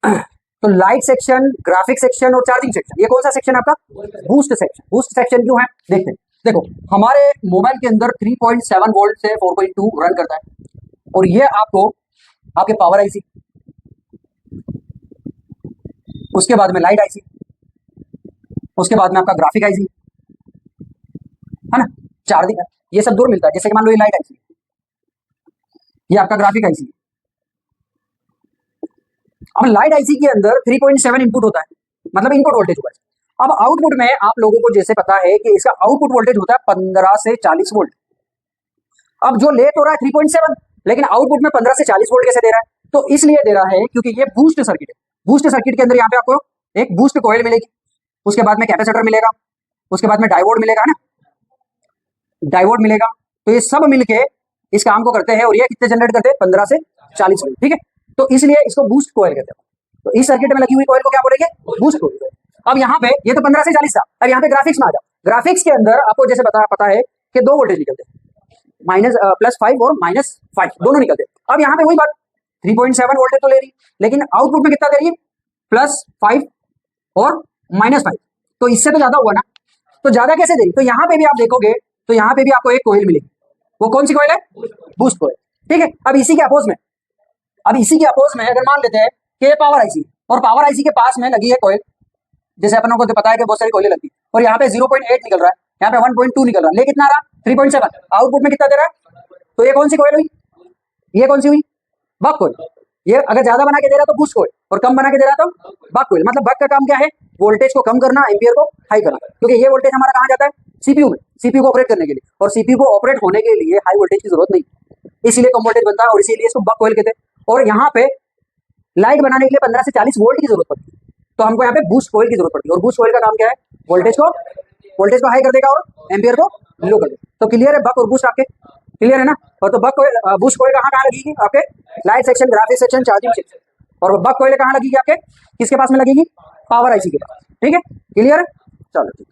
तो light section, graphic section और charging section, ये कौन सा सेक्शन आपका? Boost section. बूस्ट सेक्शन क्यों है देखते हैं। देखो हमारे मोबाइल के अंदर 3.7 वोल्ट से 4.2 रन करता है, और ये आपको आपके पावर आईसी, उसके बाद में लाइट आईसी, उसके बाद में आपका ग्राफिक आईसी है ना, चार्जिंग, ये सब दूर मिलता है। जैसे कि मान लो ये लाइट आईसी, ये आपका ग्राफिक आईसी। अब लाइट आईसी के अंदर 3.7 इनपुट होता है, मतलब इनपुट वोल्टेज होगा। अब आउटपुट में आप लोगों को जैसे पता है कि इसका आउटपुट वोल्टेज होता है 15 से 40 वोल्ट। अब जो लेट हो रहा है 3.7, लेकिन आउटपुट में 15 से 40 वोल्ट कैसे दे रहा है? तो इसलिए दे रहा है क्योंकि ये बूस्ट सर्किट है। बूस्ट सर्किट के अंदर यहाँ पे आपको एक बूस्ट कॉइल मिलेगी, उसके बाद में कैपेसिटर मिलेगा, उसके बाद में डायोड मिलेगा, है ना, डायोड मिलेगा। तो ये सब मिलके इस काम को करते हैं, और ये कितने जनरेट करते हैं? 15 से 40 वोल्ट। ठीक है, तो इसलिए इसको बूस्ट कॉइल कहते हैं। तो इस सर्किट में लगी हुई कॉइल को क्या बोलेंगे? Boost coil. अब यहाँ पे ये तो 15 से 40 था, अब यहाँ पे ग्राफिक्स में आ जाओ। ग्राफिक्स के अंदर आपको जैसे पता है कि दो वोल्टेज निकलते हैं, +5 और -5 दोनों निकलते हैं। अब यहाँ पे वही बात, 3.7 वोल्टेज तो ले रही, लेकिन आउटपुट में कितना दे रही है? +5 और -5, तो इससे तो ज्यादा हुआ ना। तो ज्यादा कैसे दे रही? तो यहाँ पे भी आप देखोगे तो यहाँ पे भी आपको एक कॉइल मिलेगी। वो कौन सी कॉइल है? Boost coil. ठीक है, अब इसी के अपोज में अगर मान लेते हैं कि पावर आईसी, और पावर आईसी के पास में लगी है कॉइल, जैसे अपनों को तो पता है कि बहुत सारी कॉइलें लगती है, और यहाँ पे 0.8 निकल रहा है, यहाँ पे 1.2 निकल रहा है, ले कितना आ रहा? 3.7। आउटपुट में कितना दे रहा है? तो ये कौन सी कॉइल हुई? ये कौन सी हुई? बक कॉइल। ये अगर ज्यादा बना के दे रहा तो बूस्ट कॉइल, और कम बना के दे रहा तो बक कॉइल। मतलब बक का काम क्या है? वोल्टेज को कम करना, एम्पियर को हाई करना, क्योंकि ये वोल्टेज हमारा कहाँ जाता है? सीपीयू में, सीपीयू को ऑपरेट करने के लिए, और सीपीयू को ऑपरेट होने के लिए हाई वोल्टेज की जरूरत नहीं, इसीलिए कम वोल्टेज बनता है, और इसीलिए इसको बक कॉइल कहते हैं। और यहाँ पे लाइट बनाने के लिए 15 से 40 वोल्ट की जरूरत पड़ती है, तो हमको यहाँ पे बूस्ट कॉइल की जरूरत पड़ती है। और बूस्ट कॉइल का काम क्या है? वोल्टेज को हाई कर देगा और एम्पियर को लो कर देगा। तो क्लियर है बक और बूस्ट आपके? क्लियर है ना? और तो बक कॉइल, बूस्ट कॉइल कहाँ लगेगी? आपके light section, graphic section, charging section. और बक कॉइल कहाँ लगेगी? आपके किसके पास में लगेगी? पावर आईसी के पास। ठीक है, क्लियर है? चलो।